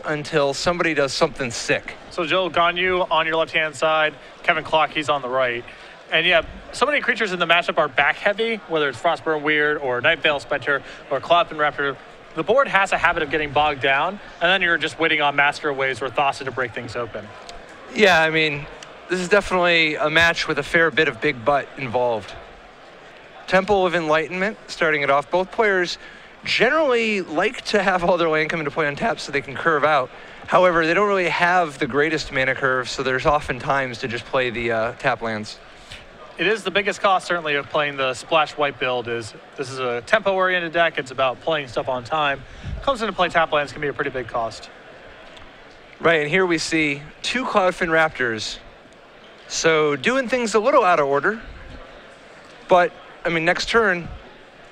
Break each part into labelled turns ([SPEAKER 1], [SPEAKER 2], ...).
[SPEAKER 1] until somebody does something sick.
[SPEAKER 2] So Joel, Gagnon on your left-hand side, Kevin Clock, on the right. And yeah, so many creatures in the matchup are back-heavy, whether it's Frostburn Weird or Nightveil Spectre or Cloudfin Raptor. The board has a habit of getting bogged down, and then you're just waiting on Master of Waves or Thassa to break things open.
[SPEAKER 1] Yeah, I mean, this is definitely a match with a fair bit of big butt involved. Temple of Enlightenment, starting it off. Both players generally like to have all their land come into play on tap so they can curve out. However, they don't really have the greatest mana curve, so there's often times to just play the tap lands.
[SPEAKER 2] It is the biggest cost, certainly, of playing the Splash White build. This is a tempo-oriented deck. It's about playing stuff on time. Comes into play tap lands can be a pretty big cost.
[SPEAKER 1] Right, and here we see 2 Cloudfin Raptors. So doing things a little out of order. But, I mean, next turn,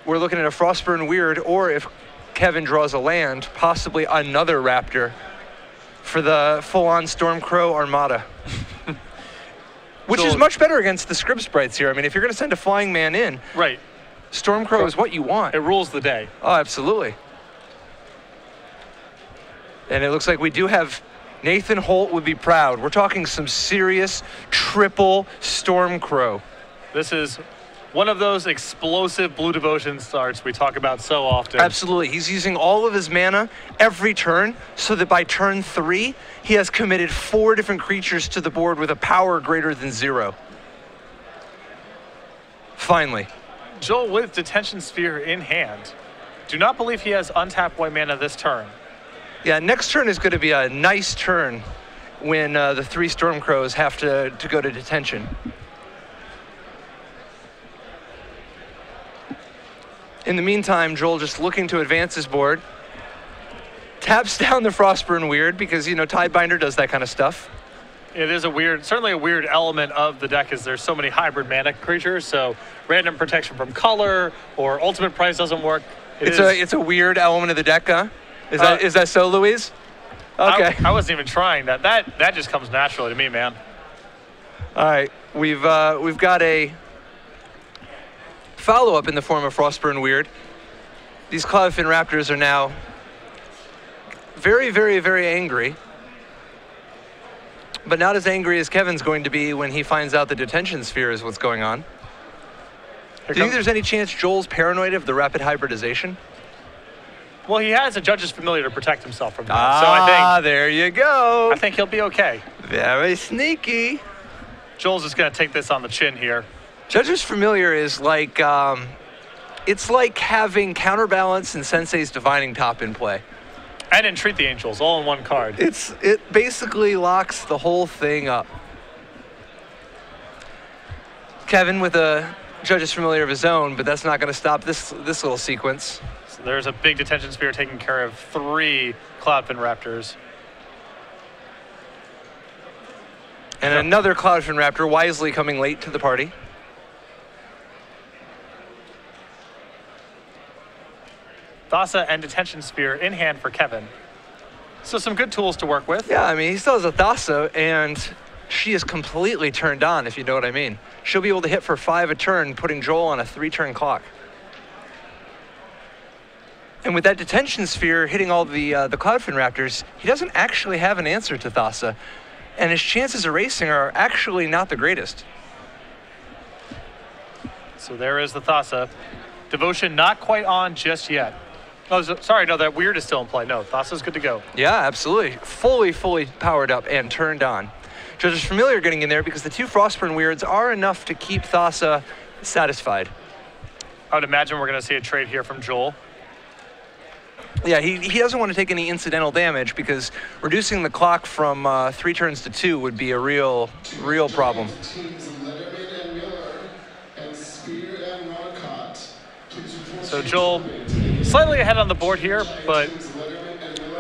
[SPEAKER 1] we're looking at a Frostburn Weird, or if Kevin draws a land, possibly another Raptor for the full-on Stormcrow Armada. Which is much better against the Scrib Sprites here. I mean, if you're going to send a flying man in,
[SPEAKER 2] right,
[SPEAKER 1] Stormcrow is what you want.
[SPEAKER 2] It rules the day.
[SPEAKER 1] Oh, absolutely. And it looks like we do have Nathan Holt would be proud. We're talking some serious triple Stormcrow.
[SPEAKER 2] This is one of those explosive Blue Devotion starts we talk about so often.
[SPEAKER 1] Absolutely. He's using all of his mana every turn so that by turn 3, he has committed 4 different creatures to the board with a power greater than 0. Finally.
[SPEAKER 2] Joel with Detention Sphere in hand. Do not believe he has untapped white mana this turn.
[SPEAKER 1] Yeah, next turn is going to be a nice turn when the 3 Stormcrows have to go to detention. In the meantime, Joel just looking to advance his board. Taps down the Frostburn Weird because, you know, Tidebinder does that kind of stuff.
[SPEAKER 2] It is certainly a weird element of the deck is there's so many hybrid mana creatures, so random protection from color or ultimate price doesn't work.
[SPEAKER 1] It's a weird element of the deck, huh? Is that so, Louise? Okay.
[SPEAKER 2] I wasn't even trying that. That just comes naturally to me, man.
[SPEAKER 1] All right, we've got a follow-up in the form of Frostburn Weird. These Cloudfin Raptors are now very, very, very angry, but not as angry as Kevin's going to be when he finds out the Detention Sphere is what's going on. Do you think there's any chance Joel's paranoid of the rapid hybridization?
[SPEAKER 2] Well, he has a Judge's Familiar to protect himself from that. So I think,
[SPEAKER 1] there you go.
[SPEAKER 2] I think he'll be okay.
[SPEAKER 1] Very sneaky.
[SPEAKER 2] Joel's just going to take this on the chin here.
[SPEAKER 1] Judge's Familiar is like, it's like having Counterbalance and Sensei's Divining Top in play.
[SPEAKER 2] And Entreat the Angels, all in one card.
[SPEAKER 1] It basically locks the whole thing up. Kevin with a Judge's Familiar of his own, but that's not going to stop this little sequence.
[SPEAKER 2] So there's a big Detention Sphere taking care of 3 Cloudfin Raptors.
[SPEAKER 1] And another Cloudfin Raptor wisely coming late to the party.
[SPEAKER 2] Thassa and Detention Sphere in hand for Kevin. So some good tools to work with.
[SPEAKER 1] Yeah, I mean, he still has a Thassa, and she is completely turned on, if you know what I mean. She'll be able to hit for 5 a turn, putting Joel on a 3-turn clock. And with that Detention Sphere hitting all the Cloudfin Raptors, he doesn't actually have an answer to Thassa, and his chances of racing are actually not the greatest.
[SPEAKER 2] So there is the Thassa. Devotion not quite on just yet. Oh, sorry, no, that Weird is still in play. No, Thassa's good to go.
[SPEAKER 1] Yeah, absolutely. Fully powered up and turned on. Judge's Familiar getting in there because the 2 Frostburn Weirds are enough to keep Thassa satisfied.
[SPEAKER 2] I would imagine we're going to see a trade here from Joel.
[SPEAKER 1] Yeah, he doesn't want to take any incidental damage because reducing the clock from 3 turns to 2 would be a real problem.
[SPEAKER 2] So Joel slightly ahead on the board here, but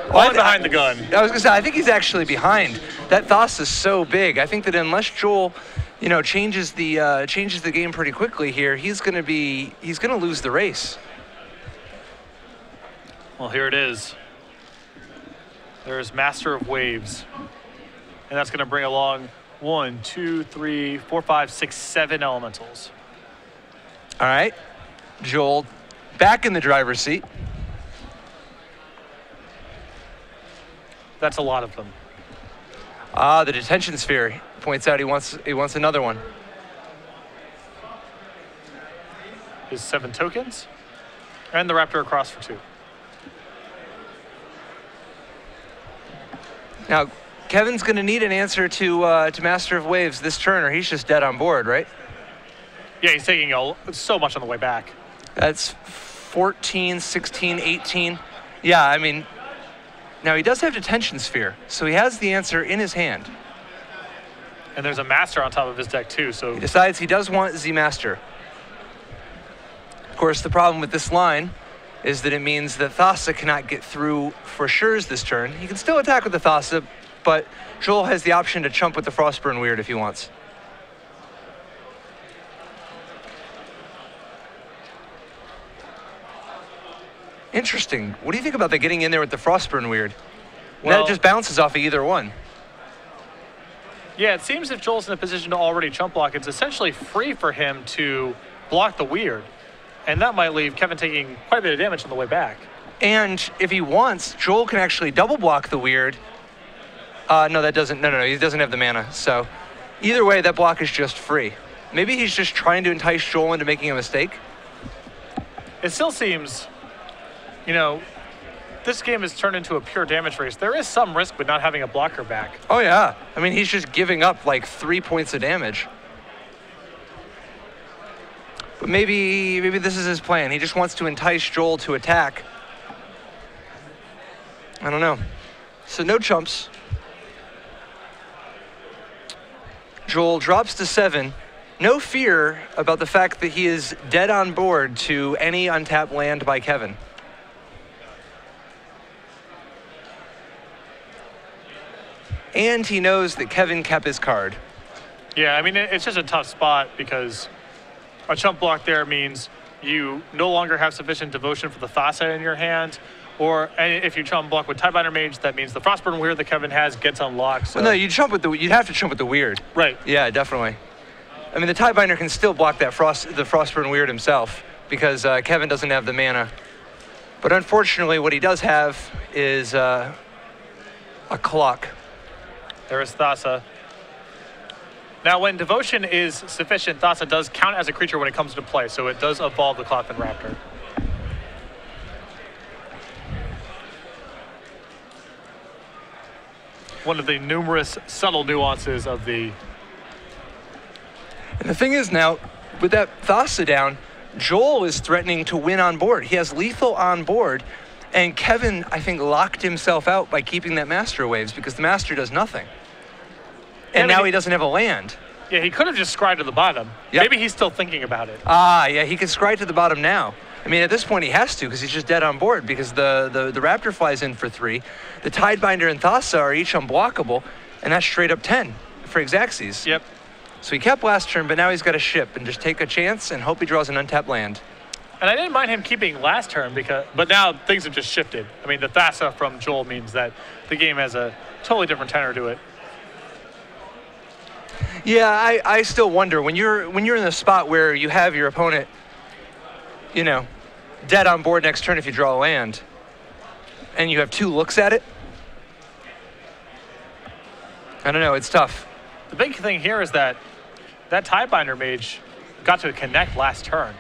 [SPEAKER 2] behind the gun.
[SPEAKER 1] I was going to say, I think he's actually behind. That Thassa is so big. I think that unless Joel, you know, changes the game pretty quickly here, he's going to lose the race.
[SPEAKER 2] Well, here it is. There's Master of Waves. And that's going to bring along 1, 2, 3, 4, 5, 6, 7 elementals.
[SPEAKER 1] All right. Joel back in the driver's seat.
[SPEAKER 2] That's a lot of them.
[SPEAKER 1] Ah, the detention sphere points out he wants another one.
[SPEAKER 2] His 7 tokens, and the Raptor across for 2.
[SPEAKER 1] Now, Kevin's going to need an answer to Master of Waves this turn, or he's just dead on board, right?
[SPEAKER 2] Yeah, he's taking so much on the way back.
[SPEAKER 1] That's 14, 16, 18. Yeah, I mean, now he does have detention sphere, so he has the answer in his hand.
[SPEAKER 2] And there's a Master on top of his deck too, so...
[SPEAKER 1] He decides he does want Z-Master. Of course, the problem with this line is that it means that Thassa cannot get through for Schurz this turn. He can still attack with the Thassa, but Joel has the option to chump with the Frostburn Weird if he wants. Interesting. What do you think about the getting in there with the Frostburn Weird? Well, that just bounces off of either one.
[SPEAKER 2] Yeah, it seems if Joel's in a position to already chump block, it's essentially free for him to block the Weird. And that might leave Kevin taking quite a bit of damage on the way back.
[SPEAKER 1] And if he wants, Joel can actually double block the Weird. No, that doesn't. No, he doesn't have the mana. So either way, that block is just free. Maybe he's just trying to entice Joel into making a mistake.
[SPEAKER 2] It still seems, you know, this game has turned into a pure damage race. There is some risk with not having a blocker back.
[SPEAKER 1] Oh, yeah. I mean, he's just giving up like 3 points of damage. But maybe this is his plan. He just wants to entice Joel to attack. I don't know. So no chumps. Joel drops to 7. No fear about the fact that he is dead on board to any untapped land by Kevin. And he knows that Kevin kept his card.
[SPEAKER 2] Yeah, I mean, it's just a tough spot because a chump block there means you no longer have sufficient devotion for the Thassa in your hand. Or if you chump block with Tidebinder Mage, that means the Frostburn Weird that Kevin has gets unlocked. So.
[SPEAKER 1] Well, no, you'd have to chump with the Weird.
[SPEAKER 2] Right.
[SPEAKER 1] Yeah, definitely. I mean, the Tidebinder can still block that the Frostburn Weird himself because Kevin doesn't have the mana. But unfortunately, what he does have is a clock.
[SPEAKER 2] There is Thassa. Now, when Devotion is sufficient, Thassa does count as a creature when it comes to play, so it does evolve the Clothman Raptor. One of the numerous subtle nuances of the...
[SPEAKER 1] And the thing is now, with that Thassa down, Joel is threatening to win on board. He has lethal on board, and Kevin, I think, locked himself out by keeping that Master Waves because the Master does nothing. And now he doesn't have a land.
[SPEAKER 2] Yeah, he could have just scryed to the bottom.
[SPEAKER 1] Yep.
[SPEAKER 2] Maybe he's still thinking about it.
[SPEAKER 1] Ah, yeah, he can scry to the bottom now. I mean, at this point, he has to because he's just dead on board because the Raptor flies in for 3. The Tidebinder and Thassa are each unblockable, and that's straight up 10 for Xaxes.
[SPEAKER 2] Yep.
[SPEAKER 1] So he kept last turn, but now he's got to ship and just take a chance and hope he draws an untapped land.
[SPEAKER 2] And I didn't mind him keeping last turn, but now things have just shifted. I mean, the Thassa from Joel means that the game has a totally different tenor to it.
[SPEAKER 1] Yeah, I still wonder when you're in the spot where you have your opponent, you know, dead on board next turn if you draw a land, and you have 2 looks at it. I don't know, it's tough.
[SPEAKER 2] The big thing here is that Tidebinder Mage got to connect last turn.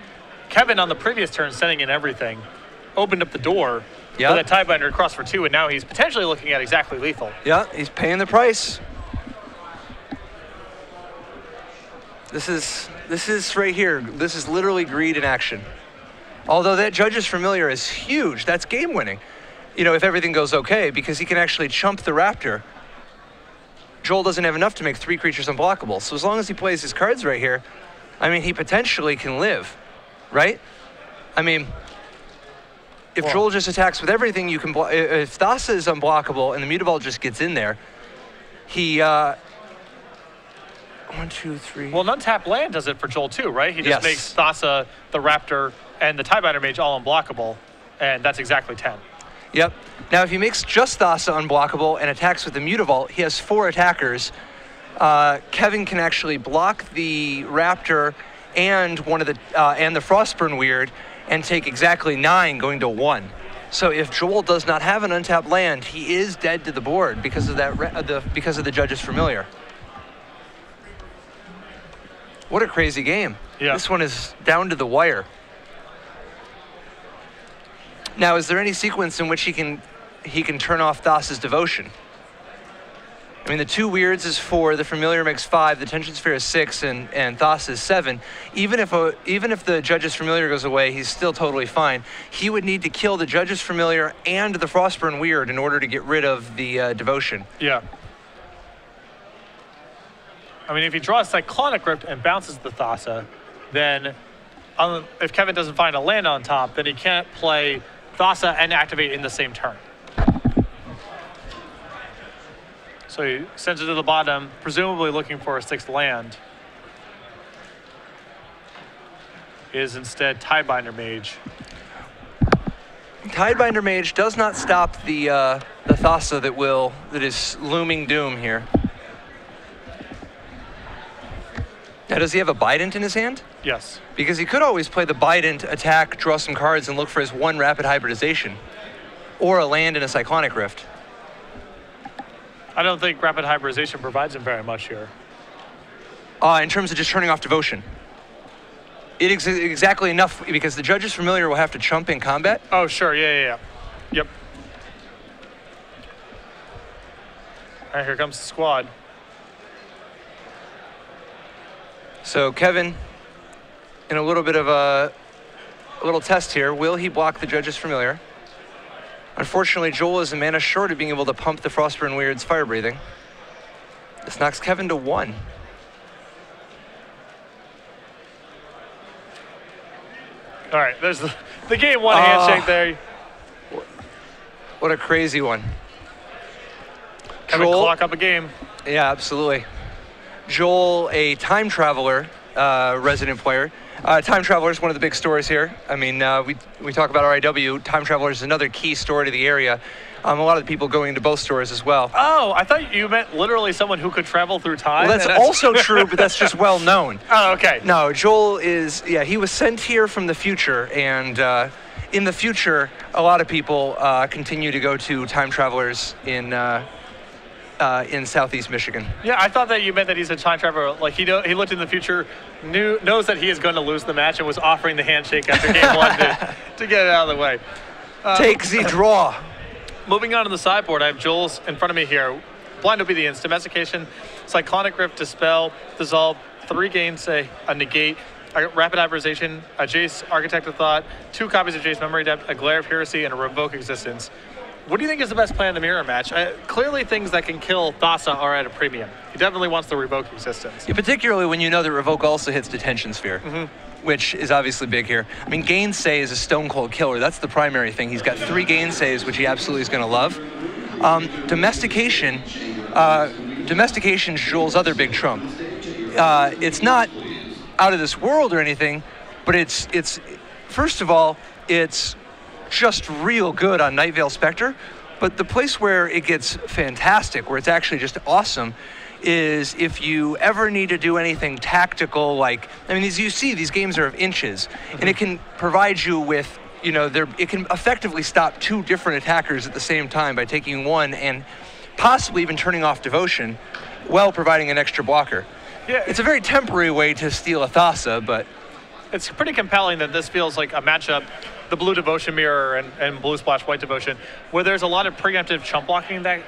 [SPEAKER 2] Kevin on the previous turn sending in everything opened up the door for that Tidebinder across for 2, and now he's potentially looking at exactly lethal.
[SPEAKER 1] Yeah, he's paying the price. This is right here. This is literally greed in action. Although that Judge's Familiar is huge, that's game winning. You know, if everything goes okay, because he can actually chump the Raptor. Joel doesn't have enough to make 3 creatures unblockable. So as long as he plays his cards right here, I mean, he potentially can live, right? I mean, if Joel just attacks with everything, you can block. If Thassa is unblockable and the Mutavault just gets in there, he 1, 2, 3.
[SPEAKER 2] Well, an untapped land does it for Joel too, right? He just makes Thassa, the Raptor, and the Tidebinder Mage all unblockable, and that's exactly 10.
[SPEAKER 1] Yep. Now, if he makes just Thassa unblockable and attacks with the Mutavault, he has 4 attackers. Kevin can actually block the Raptor and and the Frostburn Weird and take exactly 9, going to 1. So if Joel does not have an untapped land, he is dead to the board because of that because of the judge's familiar. What a crazy game.
[SPEAKER 2] Yeah.
[SPEAKER 1] This one is down to the wire. Now, is there any sequence in which he can turn off Thassa's devotion? I mean, the 2 weirds is 4, the familiar makes 5, the tension sphere is 6, and Thassa is 7. Even if the judge's familiar goes away, he's still totally fine. He would need to kill the judge's familiar and the Frostburn weird in order to get rid of the devotion.
[SPEAKER 2] Yeah. I mean, if he draws Cyclonic Rift and bounces the Thassa, then if Kevin doesn't find a land on top, then he can't play Thassa and activate in the same turn. So he sends it to the bottom, presumably looking for a 6th land. Is instead Tidebinder Mage.
[SPEAKER 1] Tidebinder Mage does not stop the Thassa that is looming doom here. Now, does he have a Bident in his hand?
[SPEAKER 2] Yes.
[SPEAKER 1] Because he could always play the Bident, attack, draw some cards, and look for his 1 rapid hybridization. Or a land in a Cyclonic Rift.
[SPEAKER 2] I don't think rapid hybridization provides him very much here.
[SPEAKER 1] In terms of just turning off devotion. It is exactly enough because the judge's familiar will have to chump in combat.
[SPEAKER 2] Oh, sure. Yeah. Yep. All right, here comes the squad.
[SPEAKER 1] So Kevin, in a little bit of a little test here, will he block the judge's familiar? Unfortunately, Joel is a mana short of being able to pump the Frostburn Weird's fire breathing. This knocks Kevin to 1.
[SPEAKER 2] All right, there's the game 1 handshake there.
[SPEAKER 1] What a crazy one.
[SPEAKER 2] Kevin clock up a game.
[SPEAKER 1] Yeah, absolutely. Joel, a time traveler, resident player. Time Traveler is one of the big stories here. I mean, we talk about RIW. Time Traveler is another key story to the area. A lot of the people going to both stores as well.
[SPEAKER 2] Oh, I thought you meant literally someone who could travel through time.
[SPEAKER 1] Well, that's also true, but that's just well known.
[SPEAKER 2] Oh, okay.
[SPEAKER 1] No, Joel is, he was sent here from the future, and in the future, a lot of people continue to go to Time Travelers in Southeast Michigan.
[SPEAKER 2] Yeah, I thought that you meant that he's a time traveler. Like he looked in the future, knows that he is going to lose the match, and was offering the handshake after game 1 to get it out of the way.
[SPEAKER 1] Take the draw.
[SPEAKER 2] Moving on to the sideboard, I have Joel's in front of me here. Blind Obedience, Domestication, Cyclonic Rift, Dispel, Dissolve, 3 Gainsay, a Negate, a Rapid Hybridization, a Jace Architect of Thought, 2 copies of Jace Memory Depth, a Glare of Heresy, and a Revoke Existence. What do you think is the best play in the mirror match? Clearly, things that can kill Thassa are at a premium. He definitely wants the Revoke Existence.
[SPEAKER 1] Yeah, particularly when you know that Revoke also hits Detention Sphere, which is obviously big here. I mean, Gainsay is a stone cold killer. That's the primary thing. He's got 3 Gainsays, which he absolutely is going to love. Domestication is Joel's other big trump. It's not out of this world or anything, but it's first of all, it's just real good on Night Veil Spectre, but the place where it gets fantastic, where it's actually just awesome, is if you ever need to do anything tactical, like, I mean, as you see, these games are of inches, and it can provide you with, it can effectively stop 2 different attackers at the same time by taking 1 and possibly even turning off devotion while providing an extra blocker.
[SPEAKER 2] Yeah,
[SPEAKER 1] it's a very temporary way to steal a Thassa, but
[SPEAKER 2] it's pretty compelling that this feels like a matchup, the blue devotion mirror and blue splash white devotion, where there's a lot of preemptive chump blocking that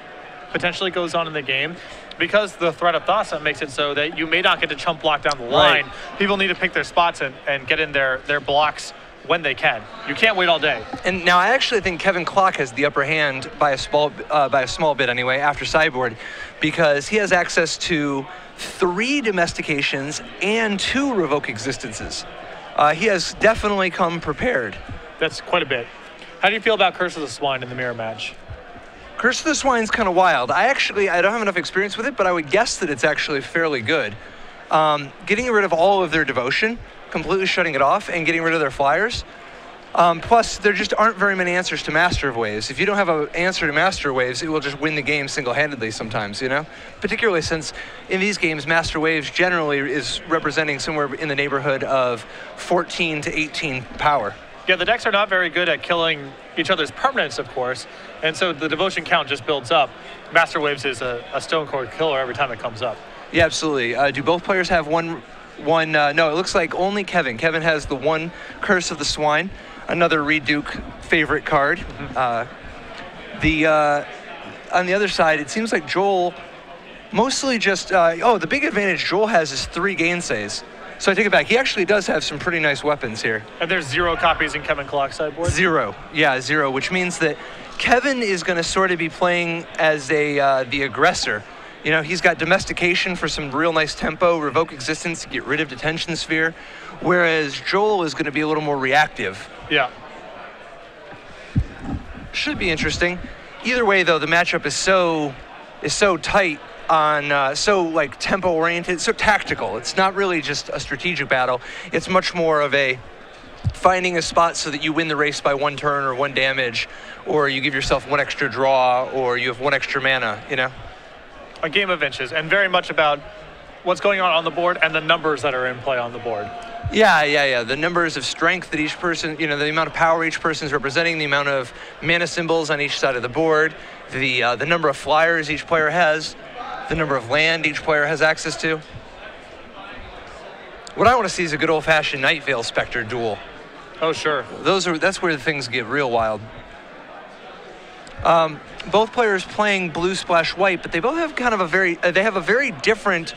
[SPEAKER 2] potentially goes on in the game. Because the threat of Thassa makes it so that you may not get to chump block down the line. Right. People need to pick their spots and get in their blocks when they can. You can't wait all day.
[SPEAKER 1] And now I actually think Kevin Clock has the upper hand by a small bit anyway after sideboard, because he has access to 3 domestications and 2 revoke existences. He has definitely come prepared.
[SPEAKER 2] That's quite a bit. How do you feel about Curse of the Swine in the mirror match?
[SPEAKER 1] Curse of the Swine's kind of wild. I don't have enough experience with it, but I would guess that it's actually fairly good. Getting rid of all of their devotion, completely shutting it off, and getting rid of their flyers. Plus, there just aren't very many answers to Master of Waves. If you don't have an answer to Master of Waves, it will just win the game single-handedly sometimes, Particularly since in these games, Master Waves generally is representing somewhere in the neighborhood of 14 to 18 power.
[SPEAKER 2] Yeah, the decks are not very good at killing each other's permanents, of course, and so the devotion count just builds up. Master Waves is a Stone Cold killer every time it comes up.
[SPEAKER 1] Yeah, absolutely. Do both players have one? No, it looks like only Kevin. Kevin has the one Curse of the Swine, another Reed Duke favorite card. On the other side, it seems like Joel mostly just, the big advantage Joel has is 3 gainsays. So I take it back. He actually does have some pretty nice weapons here.
[SPEAKER 2] And there's 0 copies in Kevin Clock's sideboard?
[SPEAKER 1] 0. Yeah, 0, which means that Kevin is going to sort of be playing as the aggressor. You know, he's got Domestication for some real nice tempo, Revoke Existence to get rid of Detention Sphere, whereas Joel is going to be a little more reactive.
[SPEAKER 2] Yeah.
[SPEAKER 1] Should be interesting. Either way, though, the matchup is so tight on so like tempo oriented, so tactical. It's not really just a strategic battle. It's much more of a finding a spot so that you win the race by 1 turn or 1 damage, or you give yourself 1 extra draw, or you have 1 extra mana. You know.
[SPEAKER 2] A game of inches, and very much about what's going on the board and the numbers that are in play on the board.
[SPEAKER 1] Yeah. The numbers of strength that each person, you know, the amount of power each person is representing, the amount of mana symbols on each side of the board, the number of flyers each player has, the number of land each player has access to. What I want to see is a good old-fashioned Night Veil Spectre duel.
[SPEAKER 2] Oh, sure.
[SPEAKER 1] That's where things get real wild. Both players playing blue splash white, but they both have kind of a very different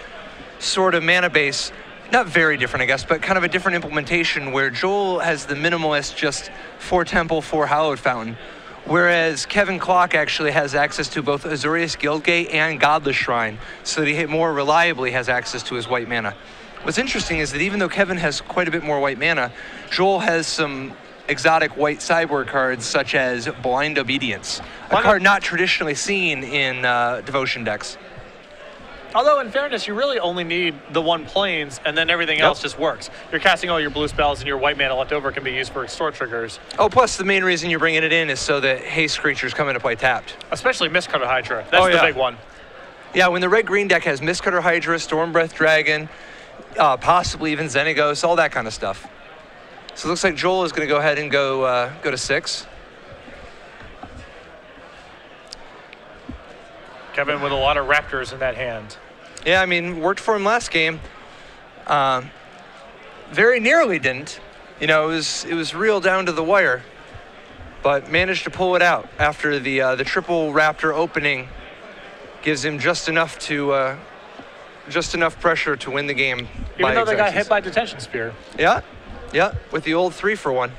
[SPEAKER 1] sort of mana base. Not very different, I guess, but kind of a different implementation, where Joel has the minimalist, just 4 Temple, 4 Hallowed Fountain, whereas Kevin Clock actually has access to both Azorius Guildgate and Godless Shrine, so that he more reliably has access to his white mana. What's interesting is that even though Kevin has quite a bit more white mana, Joel has some exotic white sideboard cards such as Blind Obedience, a card not traditionally seen in Devotion decks.
[SPEAKER 2] Although, in fairness, you really only need the 1 planes, and then everything else just works. You're casting all your blue spells, and your white mana left over can be used for Extort triggers.
[SPEAKER 1] Oh, plus the main reason you're bringing it in is so that haste creatures come into play tapped.
[SPEAKER 2] Especially Mistcutter Hydra. That's the big one.
[SPEAKER 1] Yeah, when the red-green deck has Mistcutter Hydra, Stormbreath Dragon, possibly even Xenagos, all that kind of stuff. So it looks like Joel is going to go ahead and go to 6.
[SPEAKER 2] Kevin with a lot of Raptors in that hand.
[SPEAKER 1] Yeah, I mean, worked for him last game. Very nearly didn't. You know, it was real down to the wire, but managed to pull it out after the triple Raptor opening gives him just enough pressure to win the game.
[SPEAKER 2] Even though they got hit by Detention Spear.
[SPEAKER 1] Yeah, with the old 3-for-1.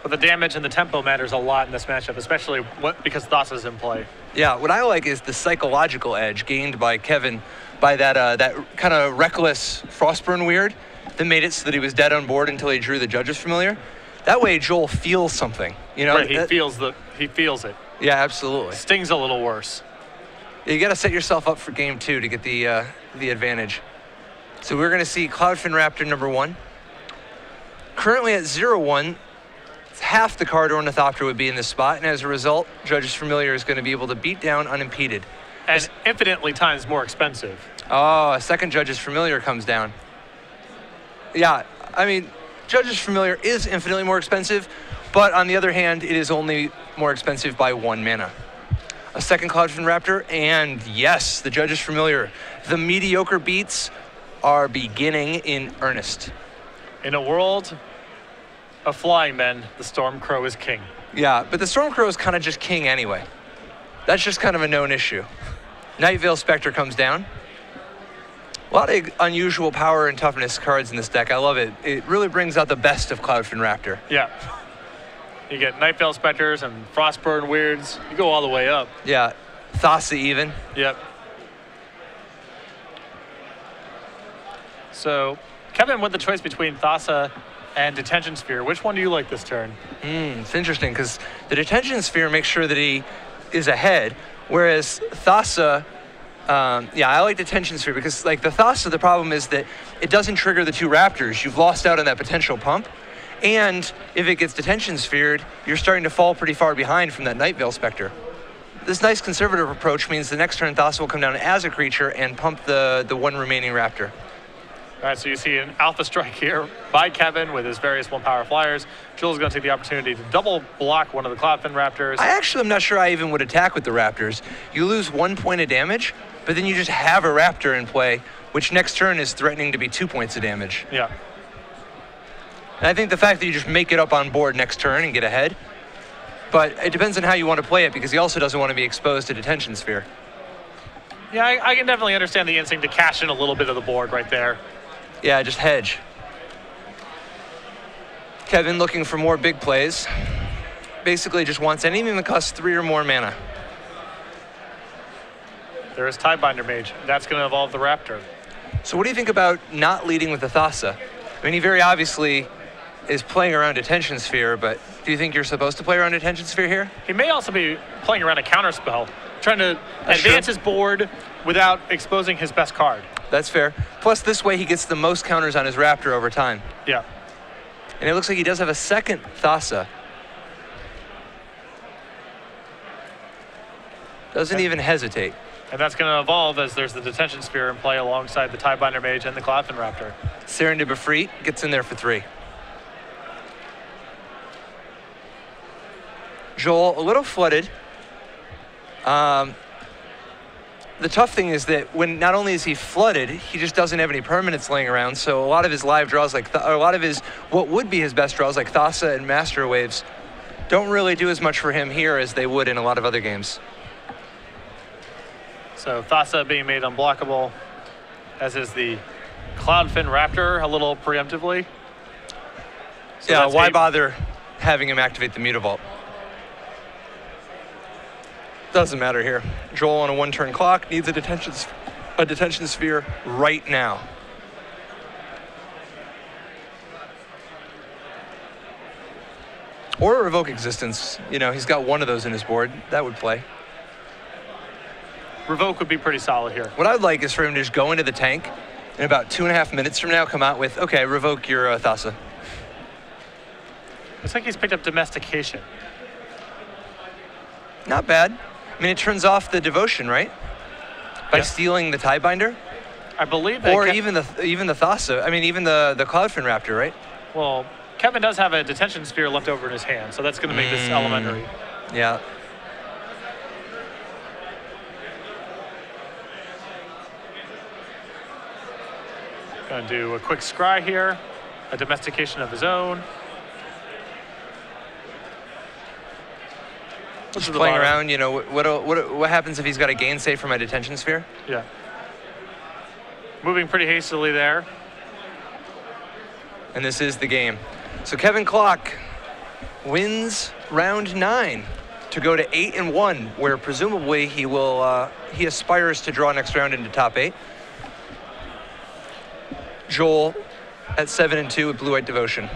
[SPEAKER 2] But the damage and the tempo matters a lot in this matchup, especially because Thassa's in play.
[SPEAKER 1] Yeah, what I like is the psychological edge gained by Kevin by that kind of reckless Frostburn weird that made it so that he was dead on board until he drew the Judge's Familiar. That way Joel feels something, you know?
[SPEAKER 2] Right, he feels it.
[SPEAKER 1] Yeah, absolutely.
[SPEAKER 2] Stings a little worse.
[SPEAKER 1] You got to set yourself up for game 2 to get the advantage. So we're going to see Cloudfin Raptor number 1. Currently at 0-1, half the card Ornithopter would be in this spot, and as a result, Judge's Familiar is going to be able to beat down unimpeded.
[SPEAKER 2] And infinitely times more expensive.
[SPEAKER 1] Oh, a second Judge's Familiar comes down. Yeah, I mean, Judge's Familiar is infinitely more expensive, but on the other hand, it is only more expensive by 1 mana. A second Cloudfin Raptor, and yes, the Judge's Familiar. The mediocre beats are beginning in earnest.
[SPEAKER 2] In a world of flying men, the Stormcrow is king.
[SPEAKER 1] Yeah, but the Stormcrow is kind of just king anyway. That's just kind of a known issue. Night Veil Spectre comes down. A lot of unusual power and toughness cards in this deck. I love it. It really brings out the best of Cloudfin Raptor.
[SPEAKER 2] Yeah. You get Night Veil Specters and Frostburn Weirds. You go all the way up.
[SPEAKER 1] Yeah, Thassa even.
[SPEAKER 2] Yep. So, Kevin, with the choice between Thassa and Detention Sphere, which one do you like this turn?
[SPEAKER 1] It's interesting because the Detention Sphere makes sure that he is ahead, whereas Thassa, I like Detention Sphere because, like, the Thassa, the problem is that it doesn't trigger the 2 Raptors. You've lost out on that potential pump, and if it gets Detention Sphered, you're starting to fall pretty far behind from that Night Veil Spectre. This nice conservative approach means the next turn Thassa will come down as a creature and pump the 1 remaining Raptor.
[SPEAKER 2] All right, so you see an alpha strike here by Kevin with his various 1-power flyers. Joel's going to take the opportunity to double block one of the Cloudfin Raptors.
[SPEAKER 1] I actually am not sure I even would attack with the Raptors. You lose 1 point of damage, but then you just have a Raptor in play, which next turn is threatening to be 2 points of damage.
[SPEAKER 2] Yeah.
[SPEAKER 1] And I think the fact that you just make it up on board next turn and get ahead, but it depends on how you want to play it, because he also doesn't want to be exposed to Detention Sphere.
[SPEAKER 2] Yeah, I can definitely understand the instinct to cash in a little bit of the board right there.
[SPEAKER 1] Yeah, just hedge. Kevin looking for more big plays. Basically just wants anything that costs 3 or more mana.
[SPEAKER 2] There is Tidebinder Mage. That's going to evolve the Raptor.
[SPEAKER 1] So what do you think about not leading with the Thassa? I mean, he very obviously is playing around Detention Sphere, but do you think you're supposed to play around Detention Sphere here?
[SPEAKER 2] He may also be playing around a counterspell, trying to advance his board without exposing his best card.
[SPEAKER 1] That's fair. Plus, this way he gets the most counters on his Raptor over time.
[SPEAKER 2] Yeah.
[SPEAKER 1] And it looks like he does have a second Thassa. Doesn't even hesitate.
[SPEAKER 2] And that's going to evolve as there's the Detention Sphere in play alongside the Tidebinder Mage and the Cloudfin Raptor.
[SPEAKER 1] Serendip Ifrit gets in there for 3. Joel, a little flooded. The tough thing is that when not only is he flooded, he just doesn't have any permanents laying around. So a lot of his live draws, a lot of his what would be his best draws, like Thassa and Master Waves, don't really do as much for him here as they would in a lot of other games.
[SPEAKER 2] So Thassa being made unblockable, as is the Cloudfin Raptor a little preemptively. So
[SPEAKER 1] yeah, why bother having him activate the Mutavault? Doesn't matter here. Joel on a 1-turn clock needs a detention sphere right now. Or a Revoke Existence. You know, he's got one of those in his board. That would play.
[SPEAKER 2] Revoke would be pretty solid here.
[SPEAKER 1] What I'd like is for him to just go into the tank and about 2.5 minutes from now come out with, okay, revoke your Thassa.
[SPEAKER 2] Looks like he's picked up Domestication.
[SPEAKER 1] Not bad. I mean, it turns off the Devotion, right? By stealing the Tiebinder?
[SPEAKER 2] I believe that.
[SPEAKER 1] Or even the Thassa. I mean, even the Cloudfin Raptor, right?
[SPEAKER 2] Well, Kevin does have a Detention Sphere left over in his hand, so that's going to make this elementary.
[SPEAKER 1] Yeah.
[SPEAKER 2] Going to do a quick scry here, a Domestication of his own.
[SPEAKER 1] Just playing around, you know, what happens if he's got a gain save from a Detention Sphere?
[SPEAKER 2] Yeah. Moving pretty hastily there.
[SPEAKER 1] And this is the game. So Kevin Clock wins round 9 to go to 8-1, where presumably he will he aspires to draw next round into top 8. Joel at 7-2 with Blue-White Devotion.